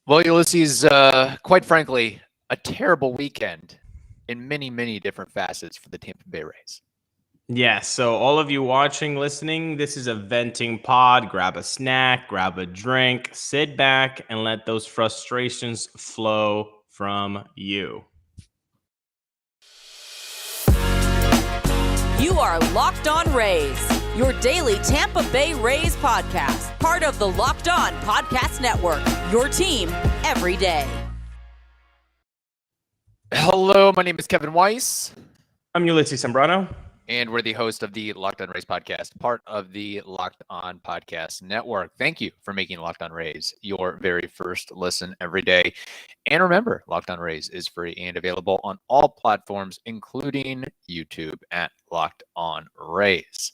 Well, Ulysses, quite frankly, a terrible weekend in many, many different facets for the Tampa Bay Rays. Yes, so all of you watching, listening, this is a venting pod. Grab a snack, grab a drink, sit back, and let those frustrations flow from you. You are Locked On Rays, your daily Tampa Bay Rays podcast, part of the Locked On Podcast Network, your team every day. Hello, my name is Kevin Weiss. I'm Ulises Sambrano. And we're the host of the Locked On Rays podcast, part of the Locked On Podcast Network. Thank you for making Locked On Rays your very first listen every day. And remember, Locked On Rays is free and available on all platforms, including YouTube at Locked On Rays.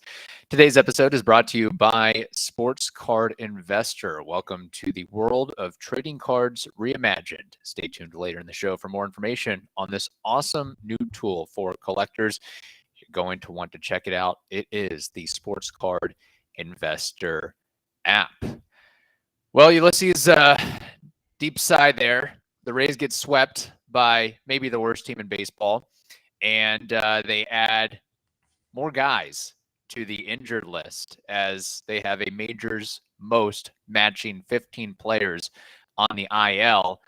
Today's episode is brought to you by Sports Card Investor. Welcome to the world of trading cards reimagined. Stay tuned later in the show for more information on this awesome new tool for collectors. You're going to want to check it out. It is the Sports Card Investor app. Well, Ulysses, deep side there. The Rays get swept by maybe the worst team in baseball, and they add more guys to the injured list as they have a major's most matching 15 players on the IL.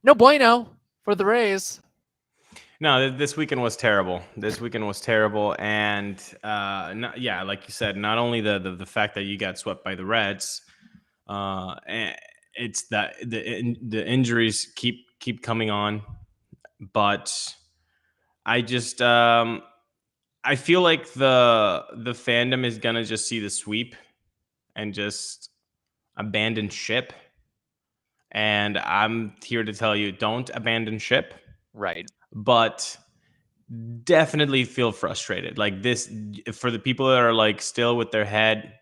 No bueno for the Rays. No, this weekend was terrible. And like you said, not only the fact that you got swept by the Reds, and it's that the injuries keep coming on. But I just I feel like the fandom is gonna just see the sweep and just abandon ship. And I'm here to tell you, don't abandon ship. Right. But definitely feel frustrated. Like this, for the people that are like still with their head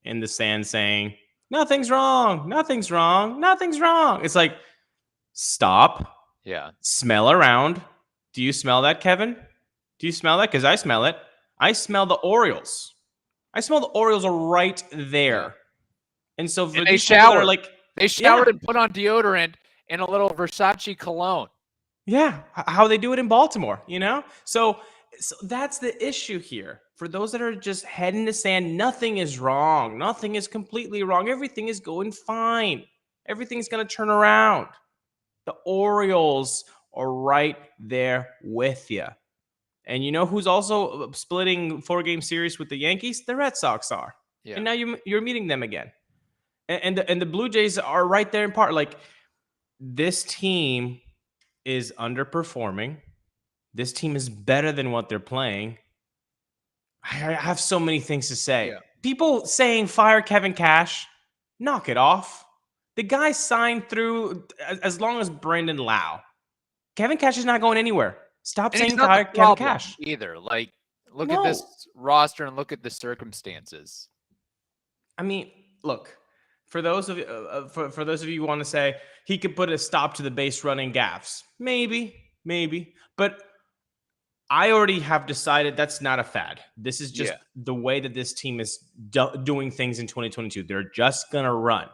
in the sand saying, nothing's wrong. It's like, stop. Yeah. Smell around. Do you smell that, Kevin? Do you smell that? Because I smell it. I smell the Orioles. Are right there. Yeah. And so for and these people that are like, they showered and put on deodorant and a little Versace cologne. Yeah, how they do it in Baltimore, you know? So that's the issue here. For those that are just head in the sand, nothing is wrong. Nothing is completely wrong. Everything is going fine. Everything's going to turn around. The Orioles are right there with you. And you know who's also splitting 4-game series with the Yankees? The Red Sox are. Yeah. And now you're meeting them again. And the Blue Jays are right there in part. Like, this team is underperforming. This team is better than what they're playing. I have so many things to say. Yeah. People saying fire Kevin Cash, knock it off. The guy signed through as long as Brandon Lau. Kevin Cash is not going anywhere. Stop saying fire Kevin Cash. Either. Like, look at this roster and look at the circumstances. I mean, look. For those of you who want to say he could put a stop to the base running gaffes, maybe, but I already have decided that's not a fad. This is just the way that this team is doing things in 2022. They're just gonna run.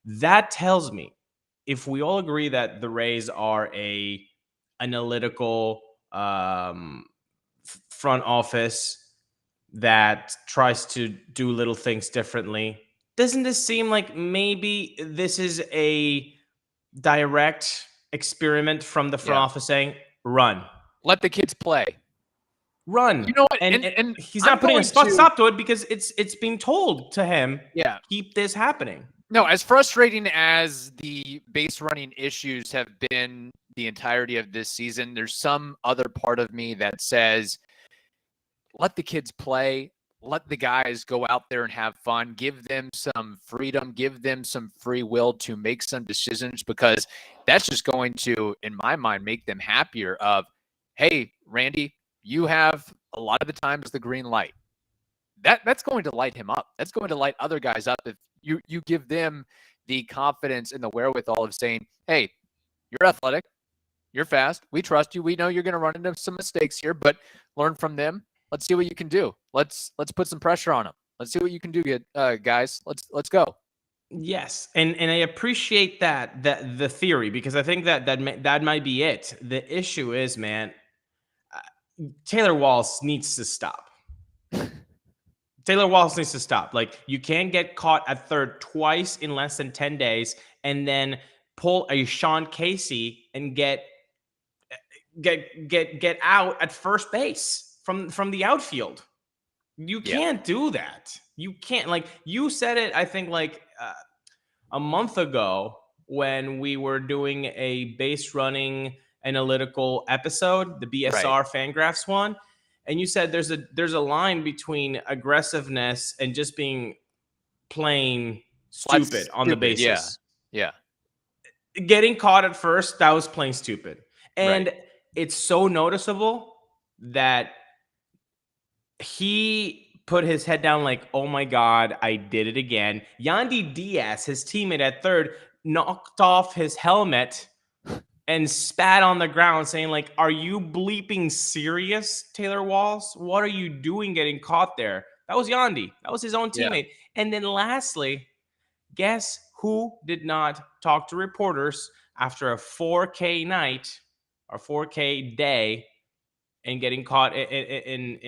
That tells me, if we all agree that the Rays are a analytical front office that tries to do little things differently. Doesn't this seem like maybe this is a direct experiment from the front office saying, run. Let the kids play. Run. You know what? And he's not putting a stop to it because it's being told to him, keep this happening. No, as frustrating as the base running issues have been the entirety of this season, there's some other part of me that says, let the kids play. Let the guys go out there and have fun. Give them some freedom. Give them some free will to make some decisions, because that's just going to, in my mind, make them happier of, hey, Randy, you have a lot of the times the green light. That's going to light him up. That's going to light other guys up if you give them the confidence and the wherewithal of saying, hey, you're athletic. You're fast. We trust you. We know you're going to run into some mistakes here, but learn from them. Let's see what you can do. Let's put some pressure on them. Let's see what you can do, guys. Let's go. Yes, and I appreciate that the theory, because I think that might be it. The issue is, man, Taylor Walls needs to stop. Taylor Walls needs to stop. Like, you can't get caught at third twice in less than 10 days and then pull a Sean Casey and get out at first base from the outfield. You can't do that. You can't. Like, you said it, I think, like a month ago when we were doing a base running analytical episode, the BSR Fangraphs one, and you said there's a line between aggressiveness and just being plain stupid on the bases. Yeah. Getting caught at first, that was plain stupid. And it's so noticeable that he put his head down like, oh my God, I did it again. Yandy Diaz, his teammate at third, knocked off his helmet and spat on the ground saying, like, are you bleeping serious, Taylor Walls? What are you doing getting caught there? That was Yandy. That was his own teammate. And then lastly, guess who did not talk to reporters after a 4K night or 4K day and getting caught in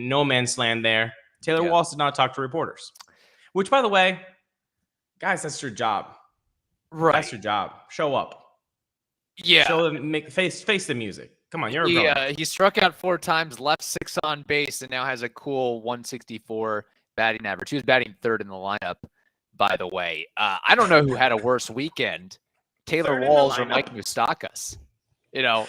no man's land there? Taylor Walls did not talk to reporters. Which, by the way, guys, that's your job. Right. That's your job. Show up. Yeah. Show them, face the music. Come on, you're a villain. He struck out 4 times, left 6 on base, and now has a cool 164 batting average. He was batting third in the lineup, by the way. I don't know who had a worse weekend, Taylor Walls or Mike Moustakas. You know,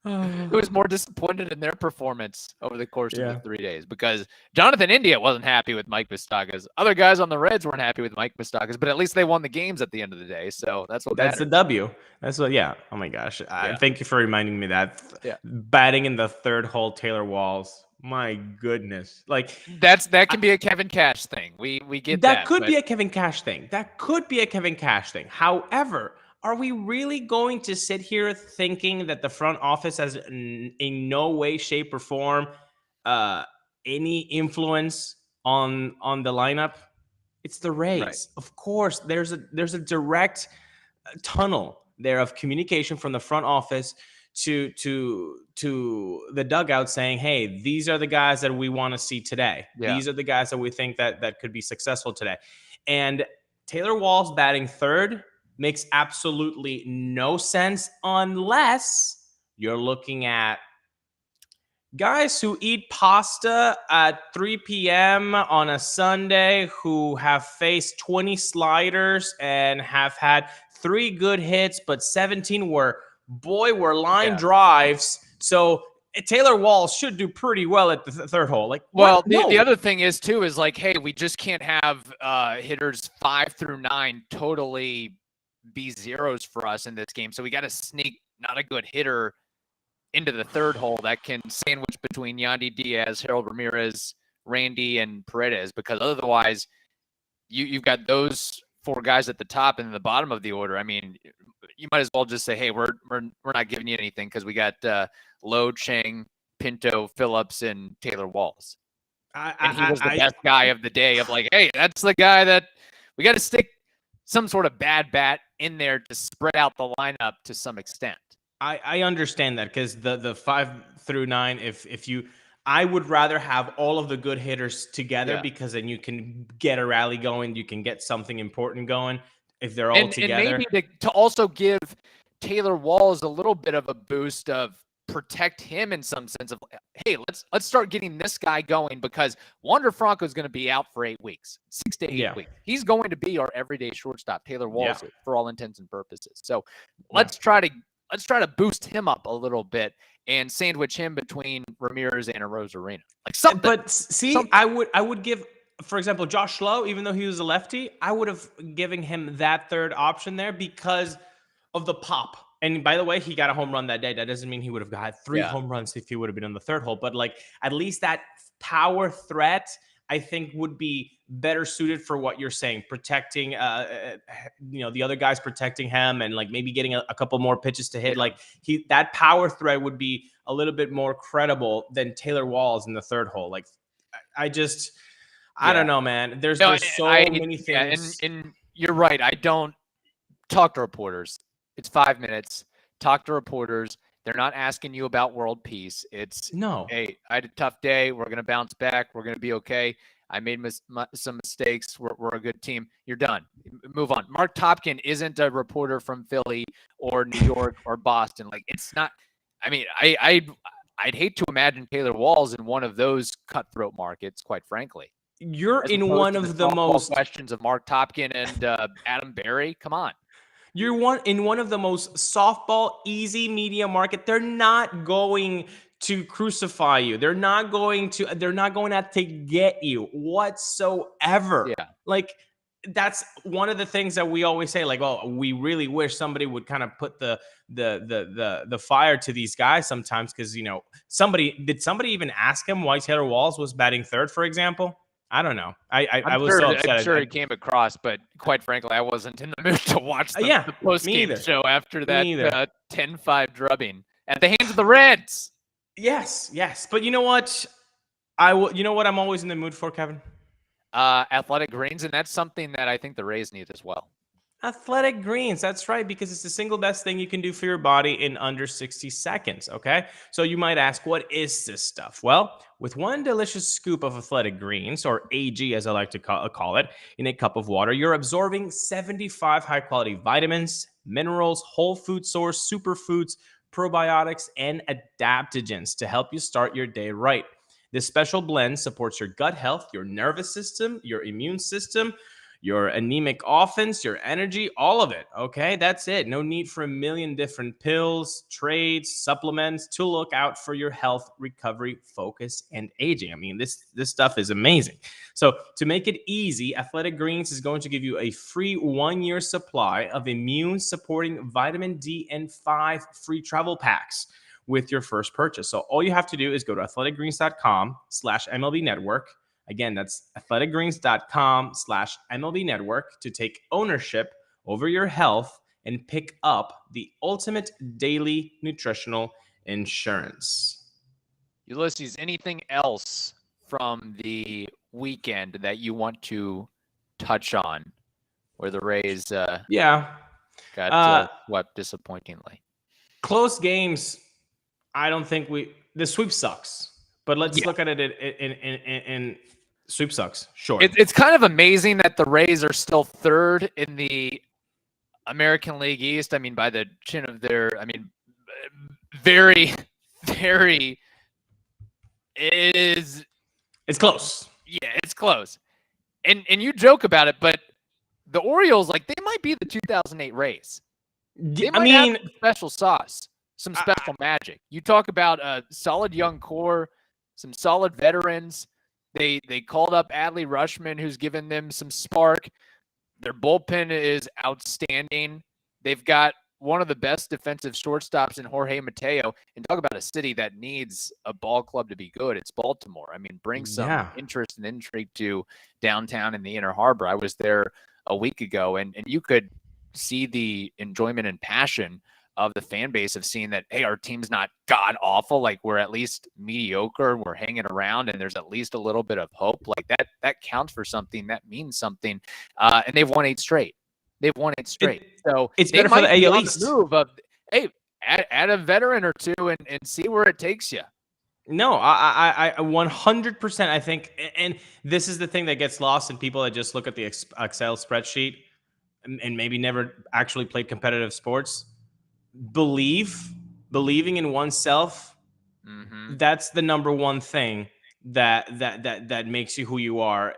who was more disappointed in their performance over the course of the 3 days? Because Jonathan India wasn't happy with Mike Moustakas. Other guys on the Reds weren't happy with Mike Moustakas, but at least they won the games at the end of the day. So that's what that's the W. That's what. Yeah. Oh my gosh. Thank you for reminding me that. Batting in the third hole, Taylor Walls. My goodness. Like, that can be a Kevin Cash thing. We get that. That could be a Kevin Cash thing. However, are we really going to sit here thinking that the front office has in no way, shape, or form any influence on the lineup? It's the Rays. Right. Of course, there's a direct tunnel there of communication from the front office to the dugout saying, hey, these are the guys that we want to see today. Yeah. These are the guys that we think that could be successful today. And Taylor Walls batting third makes absolutely no sense unless you're looking at guys who eat pasta at 3 p.m. on a Sunday, who have faced 20 sliders and have had 3 good hits, but 17 were line drives. So Taylor Walls should do pretty well at the third hole. Like, well, the other thing is too, is like, hey, we just can't have hitters 5 through 9 totally be zeros for us in this game. So we got to sneak not a good hitter into the third hole that can sandwich between Yandy Diaz, Harold Ramirez, Randy, and Paredes, because otherwise you've got those 4 guys at the top and the bottom of the order. I mean, you might as well just say, hey, we're not giving you anything because we got Lowe, Chang, Pinto, Phillips, and Taylor Walls. And he was the best guy of the day of like, hey, that's the guy that we got to stick some sort of bad bat in there to spread out the lineup to some extent. I understand that, because the 5 through 9, I would rather have all of the good hitters together, because then you can get a rally going, you can get something important going if they're all together. And maybe to also give Taylor Walls a little bit of a boost of protect him in some sense of, hey, let's start getting this guy going, because Wander Franco is going to be out for 8 weeks, 6 to 8 weeks. He's going to be our everyday shortstop, Taylor Walls, for all intents and purposes. So let's try to boost him up a little bit and sandwich him between Ramirez and Arozarena. Like something. But see, something. I would give, for example, Josh Lowe, even though he was a lefty, I would have given him that third option there because of the pop. And by the way, he got a home run that day. That doesn't mean he would have got 3 home runs if he would have been on the third hole. But like, at least that power threat, I think, would be better suited for what you're saying, protecting, the other guys protecting him, and like maybe getting a couple more pitches to hit. Like that power threat would be a little bit more credible than Taylor Walls in the third hole. Like, I don't know, man. There's so many things. And you're right. I don't talk to reporters. It's 5 minutes. Talk to reporters. They're not asking you about world peace. It's, No. hey, I had a tough day. We're going to bounce back. We're going to be okay. I made some mistakes. We're a good team. You're done. Move on. Mark Topkin isn't a reporter from Philly or New York or Boston. Like, it's not. I mean, I'd hate to imagine Taylor Walls in one of those cutthroat markets, quite frankly. You're in one of the most questions of Mark Topkin and Adam Berry. Come on. You're in one of the most softball, easy media market. They're not going to crucify you. They're not going out to get you whatsoever. Yeah. Like, that's one of the things that we always say, like, oh, we really wish somebody would kind of put the fire to these guys sometimes, because, you know, did somebody even ask him why Taylor Walls was batting third, for example? I don't know. I was so upset. I'm sure it came across, but quite frankly, I wasn't in the mood to watch the post-game show after that 10-5 drubbing at the hands of the Reds. Yes. But you know what? You know what I'm always in the mood for, Kevin? Athletic greens, and that's something that I think the Rays need as well. Athletic greens, that's right, because it's the single best thing you can do for your body in under 60 seconds, okay? So you might ask, what is this stuff? Well, with one delicious scoop of athletic greens, or AG as I like to call it, in a cup of water, you're absorbing 75 high-quality vitamins, minerals, whole food source, superfoods, probiotics, and adaptogens to help you start your day right. This special blend supports your gut health, your nervous system, your immune system, your anemic offense, your energy, all of it, okay? That's it. No need for a million different pills, trades, supplements to look out for your health, recovery, focus, and aging. I mean, this stuff is amazing. So to make it easy, Athletic Greens is going to give you a free 1-year supply of immune-supporting vitamin D and 5 free travel packs with your first purchase. So all you have to do is go to athleticgreens.com/MLB Network. Again, that's athleticgreens.com/MLB Network to take ownership over your health and pick up the ultimate daily nutritional insurance. Ulises, anything else from the weekend that you want to touch on where the Rays got swept disappointingly? Close games. I don't think the sweep sucks. But let's look at it in sweep sucks. Sure. It's kind of amazing that the Rays are still third in the American League East. I mean, by the chin of very, very, it's close. Yeah, it's close. And you joke about it, but the Orioles, like, they might be the 2008 Rays. They might have some special sauce, some special magic. You talk about a solid young core, some solid veterans. They called up Adley Rutschman, who's given them some spark. Their bullpen is outstanding. They've got one of the best defensive shortstops in Jorge Mateo. And talk about a city that needs a ball club to be good. It's Baltimore. I mean, bring some interest and intrigue to downtown in the Inner Harbor. I was there a week ago, and you could see the enjoyment and passion of the fan base of seeing that, hey, our team's not god awful. Like, we're at least mediocre. We're hanging around, and there's at least a little bit of hope. Like, that counts for something. That means something. And they've won 8 straight. So it's better for the AL East. Move of, hey, add a veteran or two and see where it takes you. No, I 100%. I think, and this is the thing that gets lost in people that just look at the Excel spreadsheet and maybe never actually played competitive sports. Believing in oneself, that's the number one thing that makes you who you are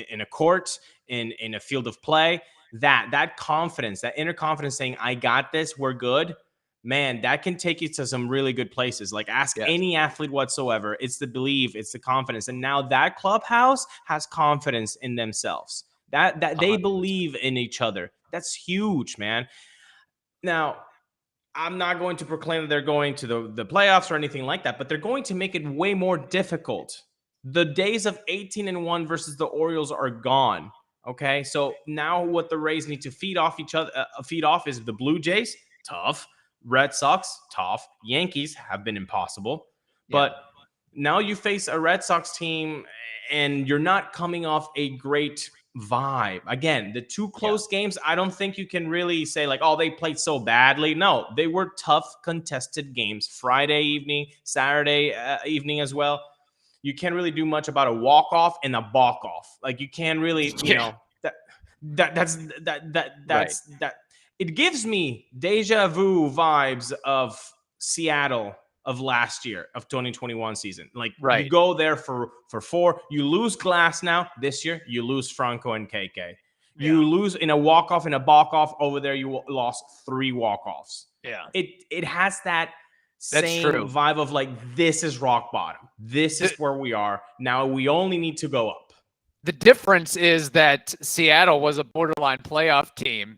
in a court, in a field of play. That confidence, that inner confidence, saying, I got this, we're good, man, that can take you to some really good places. Like, ask any athlete whatsoever. It's the belief, it's the confidence. And now that clubhouse has confidence in themselves, that they believe in each other. That's huge, man. Now, I'm not going to proclaim that they're going to the playoffs or anything like that, but they're going to make it way more difficult. The days of 18-1 versus the Orioles are gone. Okay, so now what the Rays need to feed off is the Blue Jays, tough. Red Sox, tough. Yankees have been impossible. But Now you face a Red Sox team and you're not coming off a great vibe. Again, the two close games, I don't think you can really say like, oh, they played so badly. No, they were tough, contested games. Friday evening, Saturday evening as well. You can't really do much about a walk-off and a balk-off. Like you can't really, that's that. It gives me deja vu vibes of Seattle of last year, of 2021 season. Like you go there for 4, you lose Glass now. This year, you lose Franco and KK. You lose in a walk-off, in a balk-off. Over there, you lost 3 walk-offs. Yeah. It has that That's same true. vibe of like, this is rock bottom. This is where we are. Now we only need to go up. The difference is that Seattle was a borderline playoff team,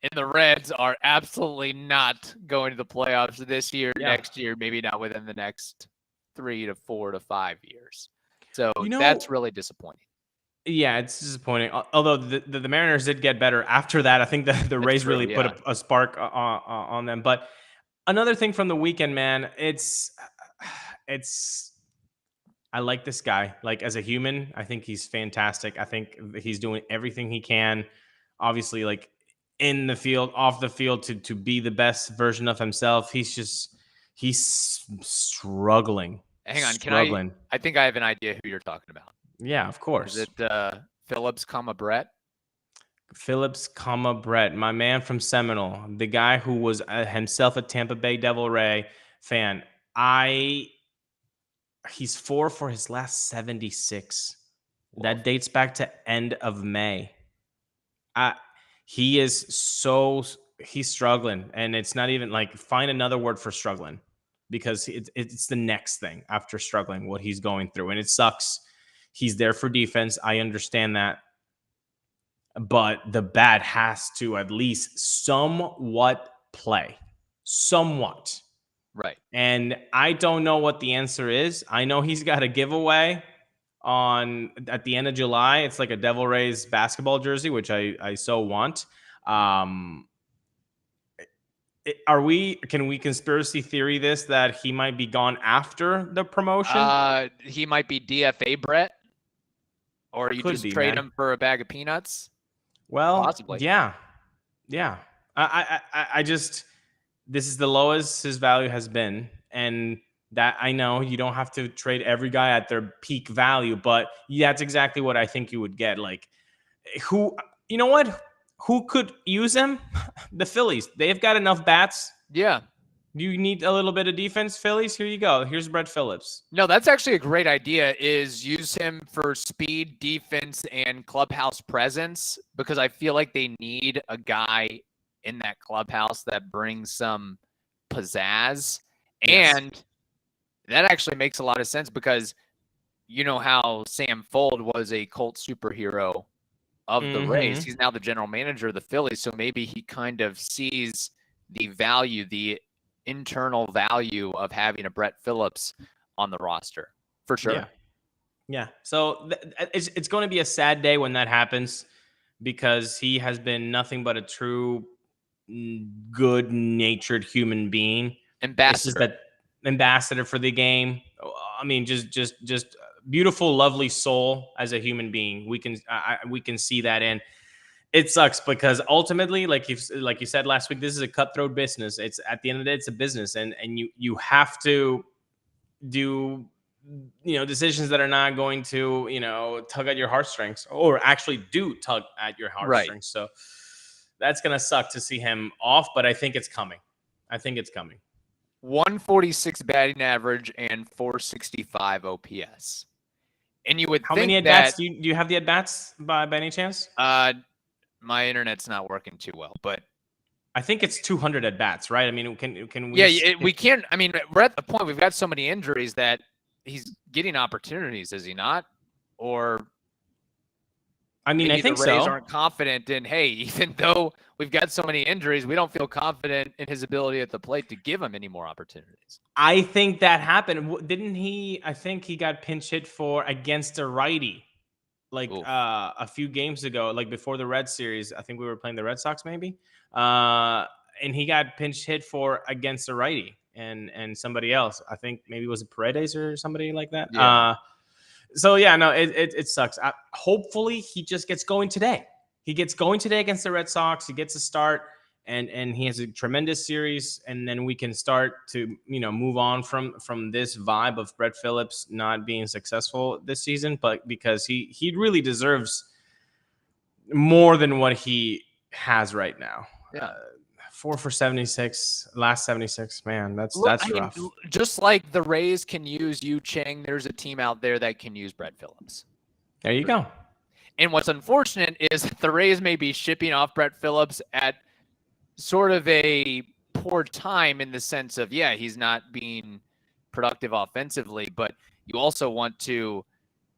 and the Reds are absolutely not going to the playoffs this year, next year, maybe not within the next 3 to 4 to 5 years. So that's really disappointing. Yeah, it's disappointing. Although the Mariners did get better after that. I think the Rays really put a spark on them. But another thing from the weekend, man, it's I like this guy. Like as a human, I think he's fantastic. I think he's doing everything he can, obviously, like in the field, off the field, to be the best version of himself. He's struggling. Hang on, I think I have an idea who you're talking about. Yeah, of course. Is it Phillips, Brett? Phillips, Brett, my man from Seminole, the guy who was himself a Tampa Bay Devil Ray fan. He's 4 for his last 76. Whoa. That dates back to end of May. He's struggling, and it's not even like, find another word for struggling, because it's the next thing after struggling, what he's going through, and it sucks. He's there for defense. I understand that. But the bat has to at least somewhat play. Somewhat. Right. And I don't know what the answer is. I know he's got a giveaway at the end of July. It's like a Devil Rays basketball jersey, which I so want. Can we conspiracy theory this, that he might be gone after the promotion? He might be DFA Brett. Or you just trade him for a bag of peanuts? Well, possibly. Yeah. I just, this is the lowest his value has been. And that, I know you don't have to trade every guy at their peak value, but that's exactly what I think you would get. Like, who could use him? The Phillies. They've got enough bats. Yeah. You need a little bit of defense, Phillies? Here you go. Here's Brett Phillips. No, that's actually a great idea, is use him for speed, defense, and clubhouse presence, because I feel like they need a guy in that clubhouse that brings some pizzazz. Yes. And that actually makes a lot of sense, because you know how Sam Fold was a cult superhero of the Rays. He's now the general manager of the Phillies, so maybe he kind of sees the value, the internal value of having a Brett Phillips on the roster, for sure. Yeah. So it's going to be a sad day when that happens, because he has been nothing but a true good-natured human being. Ambassador for the game. I mean, just beautiful, lovely soul as a human being. We can see that in. It sucks because ultimately, like you said last week, this is a cutthroat business. It's, at the end of the day, it's a business, and you have to do decisions that are not going to tug at your heartstrings, or actually do tug at your heartstrings. Right. So that's gonna suck to see him off, but I think it's coming. 146 batting average and 465 OPS. And you would how think many at bats do you have the at bats by any chance? My internet's not working too well, but I think it's 200 at bats, right? I mean, can we? Yeah, we can't. I mean, we're at the point, we've got so many injuries that he's getting opportunities, is he not? Or I mean, I think the Rays aren't confident in, hey, even though we've got so many injuries, we don't feel confident in his ability at the plate to give him any more opportunities. I think that happened. Didn't he? I think he got pinch hit for against a righty, like a few games ago, like before the Red Series. I think we were playing the Red Sox maybe. And he got pinch hit for against a righty. and somebody else. I think maybe was it Paredes or somebody like that. Yeah. So yeah, no, it sucks. Hopefully he just gets going today. He gets going today against the Red Sox. He gets a start, and he has a tremendous series, and then we can start to move on from this vibe of Brett Phillips not being successful this season, but because he really deserves more than what he has right now. Yeah. 4 for 76, last 76. Man, that's rough. Just like the Rays can use Yu Chang, there's a team out there that can use Brett Phillips. There you go. And what's unfortunate is the Rays may be shipping off Brett Phillips at sort of a poor time in the sense of, yeah, he's not being productive offensively, but you also want to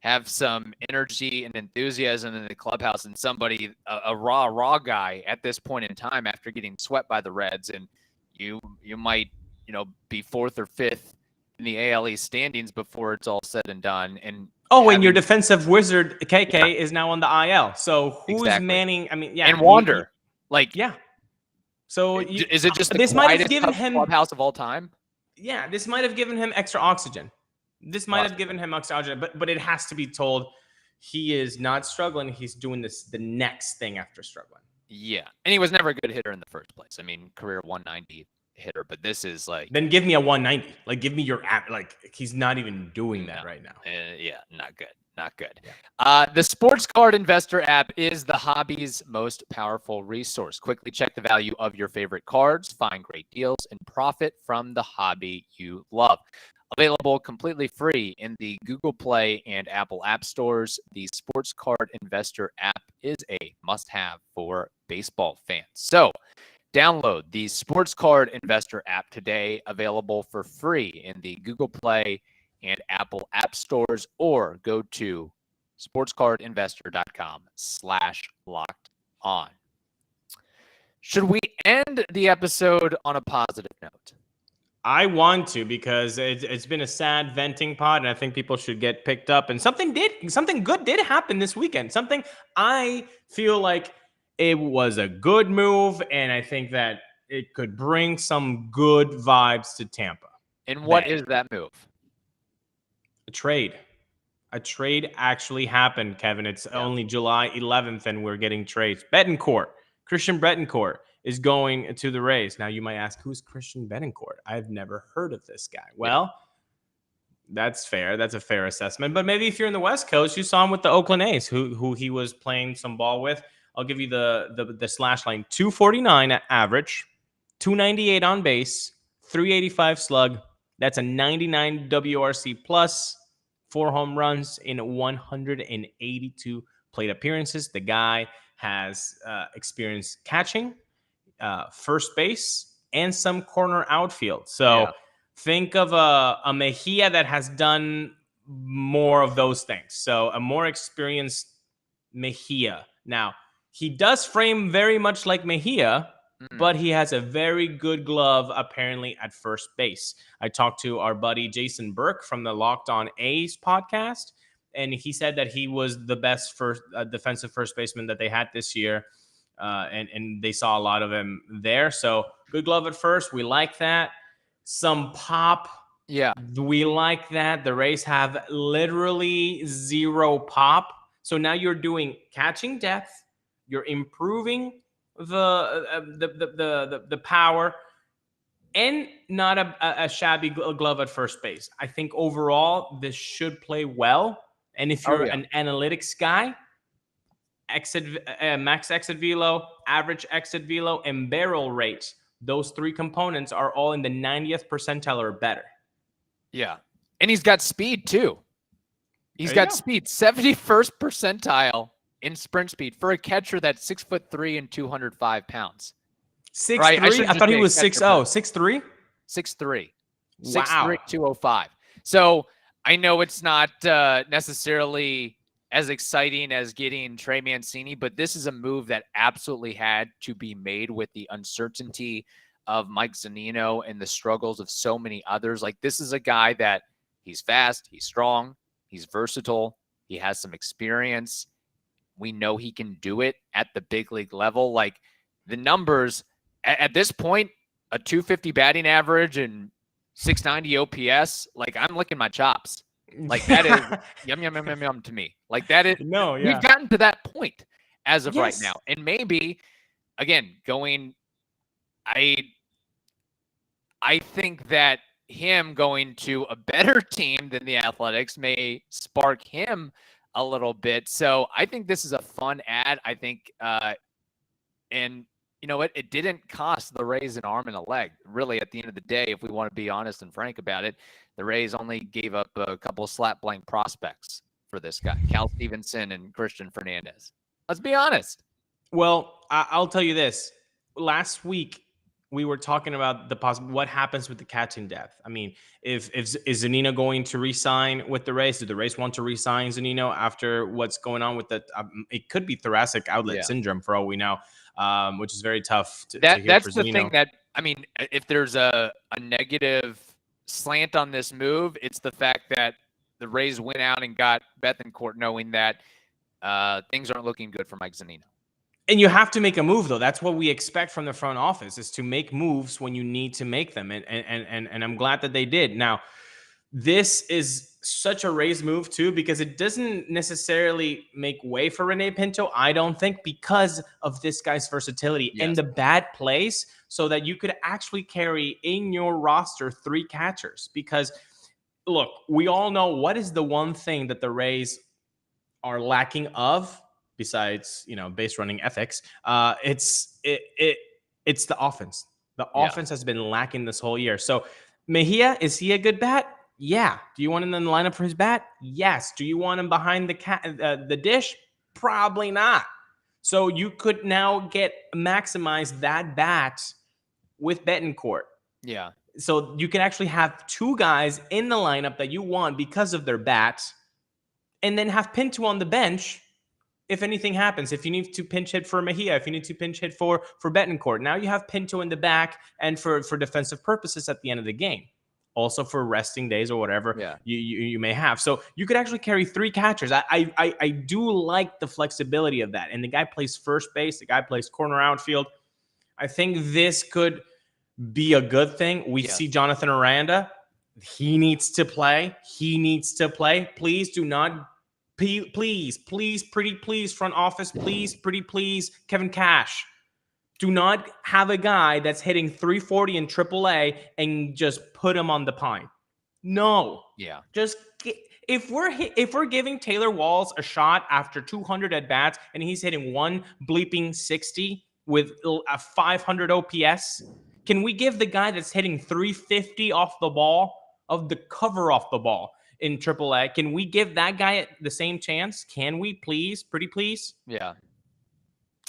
have some energy and enthusiasm in the clubhouse and somebody, a raw guy at this point in time after getting swept by the Reds. And you might, be 4th or 5th in the AL East standings before it's all said and done. And and your defensive wizard, KK, is now on the IL. So who's manning? I mean, yeah. And Wander. So is it just the quietest clubhouse of all time? Yeah, this might have given him extra oxygen. This might have given him extra oxygen, but it has to be told he is not struggling. He's doing the next thing after struggling. Yeah, and he was never a good hitter in the first place. I mean, career 190 hitter, but this is like... Then give me a 190. Like, give me your app. Like, he's not even doing that right now. Yeah, not good. Not good. Yeah. The Sports Card Investor app is the hobby's most powerful resource. Quickly check the value of your favorite cards, find great deals, and profit from the hobby you love. Available completely free in the Google Play and Apple App Stores, the Sports Card Investor app is a must-have for baseball fans. So, download the Sports Card Investor app today, available for free in the Google Play and Apple App Stores, or go to sportscardinvestor.com/locked-on. Should we end the episode on a positive note? I want to, because it's been a sad venting pod, and I think people should get picked up. And something good did happen this weekend. Something I feel like it was a good move, and I think that it could bring some good vibes to Tampa. And what is that move? A trade. A trade actually happened, Kevin. It's only July 11th, and we're getting trades. Christian Bethancourt is going to the Rays. Now, you might ask, who's Christian Bethancourt? I've never heard of this guy. Well, that's fair. That's a fair assessment. But maybe if you're in the West Coast, you saw him with the Oakland A's, who he was playing some ball with. I'll give you the slash line. 249 at average, 298 on base, 385 slug. That's a 99 WRC plus, 4 home runs in 182 plate appearances. The guy has experience catching, first base, and some corner outfield. So think of a Mejia that has done more of those things. So a more experienced Mejia. Now, he does frame very much like Mejia, but he has a very good glove, apparently, at first base. I talked to our buddy Jason Burke from the Locked On A's podcast, and he said that he was the best defensive first baseman that they had this year. And they saw a lot of him there. So good glove at first. We like that. Some pop. Yeah. We like that. The Rays have literally zero pop. So now you're doing catching depth. You're improving the power, and not a shabby glove at first base. I think overall this should play well. And if you're an analytics guy, max exit velo, average exit velo, and barrel rate, those 3 components are all in the 90th percentile or better. Yeah. And he's got speed too. He's got speed, 71st percentile in sprint speed for a catcher that's 6'3" and 205 pounds. 6'3"? Right? I thought he was 6'0". 6'3"? 6'3". Wow. 6'3", 205. So I know it's not necessarily as exciting as getting Trey Mancini, but this is a move that absolutely had to be made with the uncertainty of Mike Zunino and the struggles of so many others. Like, this is a guy that he's fast, he's strong, he's versatile, he has some experience. We know he can do it at the big league level. Like, the numbers at this point, a 250 batting average and 690 OPS. Like, I'm licking my chops. Like, that is yum, yum, yum, yum, yum to me. Like, that is, No, yeah. we've gotten to that point as of right Yes. now. And maybe, again, I think that him going to a better team than the Athletics may spark him a little bit. So I think this is a fun ad. I think, and you know what? It didn't cost the Rays an arm and a leg. Really, at the end of the day, if we want to be honest and frank about it, the Rays only gave up a couple of slap blank prospects for this guy, Cal Stevenson and Christian Fernandez. Let's be honest. Well, I'll tell you this. Last week, we were talking about what happens with the catching depth. I mean, is Zunino going to re-sign with the Rays? Do the Rays want to re-sign Zunino after what's going on with the? It could be thoracic outlet syndrome for all we know, which is very tough to hear that's for the Zunino. thing that, I mean, if there's a negative slant on this move, it's the fact that the Rays went out and got Bethancourt, knowing that things aren't looking good for Mike Zunino. And you have to make a move, though. That's what we expect from the front office, is to make moves when you need to make them. And I'm glad that they did. Now, this is such a Rays move, too, because it doesn't necessarily make way for Rene Pinto, I don't think, because of this guy's versatility and the bad plays, so that you could actually carry in your roster 3 catchers. Because, look, we all know what is the one thing that the Rays are lacking of, besides, base running ethics. It's the offense. The offense has been lacking this whole year. So Mejia, is he a good bat? Yeah. Do you want him in the lineup for his bat? Yes. Do you want him behind the dish? Probably not. So you could now maximize that bat with Bethancourt. Yeah. So you can actually have 2 guys in the lineup that you want because of their bats, and then have Pinto on the bench if anything happens. If you need to pinch hit for Mejia, if you need to pinch hit for Bethancourt, now you have Pinto in the back, and for defensive purposes at the end of the game. Also for resting days or whatever you may have. So you could actually carry 3 catchers. I do like the flexibility of that. And the guy plays first base. The guy plays corner outfield. I think this could be a good thing. We see Jonathan Aranda. He needs to play. Please do not... Please, pretty please, front office, pretty please, Kevin Cash. Do not have a guy that's hitting 340 in AAA and just put him on the pine. No. Yeah. Just if we're giving Taylor Walls a shot after 200 at bats and he's hitting 160 with a 500 OPS, can we give the guy that's hitting 350 off the ball, of the cover off the ball, in AAA, can we give that guy the same chance? Can we, please? Pretty please? Yeah.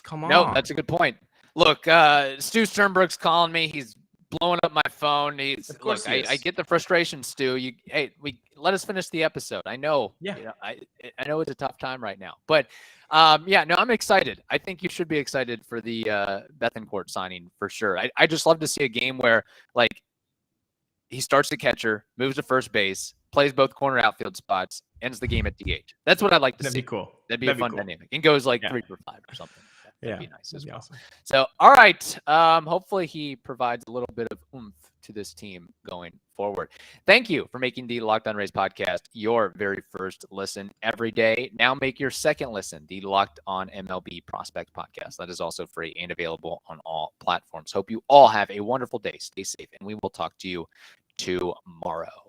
Come on. No, that's a good point. Look, Stu Sternberg's calling me. He's blowing up my phone. I get the frustration, Stu. Let us finish the episode. I know. Yeah. I know it's a tough time right now, but I'm excited. I think you should be excited for the Bethancourt signing for sure. I just love to see a game where, like, he starts the catcher, moves to first base, plays both corner outfield spots, ends the game at DH. That's what I'd like to see. That'd be cool. That'd be a fun dynamic. And goes 3 for 5 or something. That'd be nice as well. Awesome. So, all right. Hopefully he provides a little bit of oomph to this team going forward. Thank you for making the Locked On Rays podcast your very first listen every day. Now make your second listen, the Locked On MLB Prospect podcast. That is also free and available on all platforms. Hope you all have a wonderful day. Stay safe, and we will talk to you tomorrow.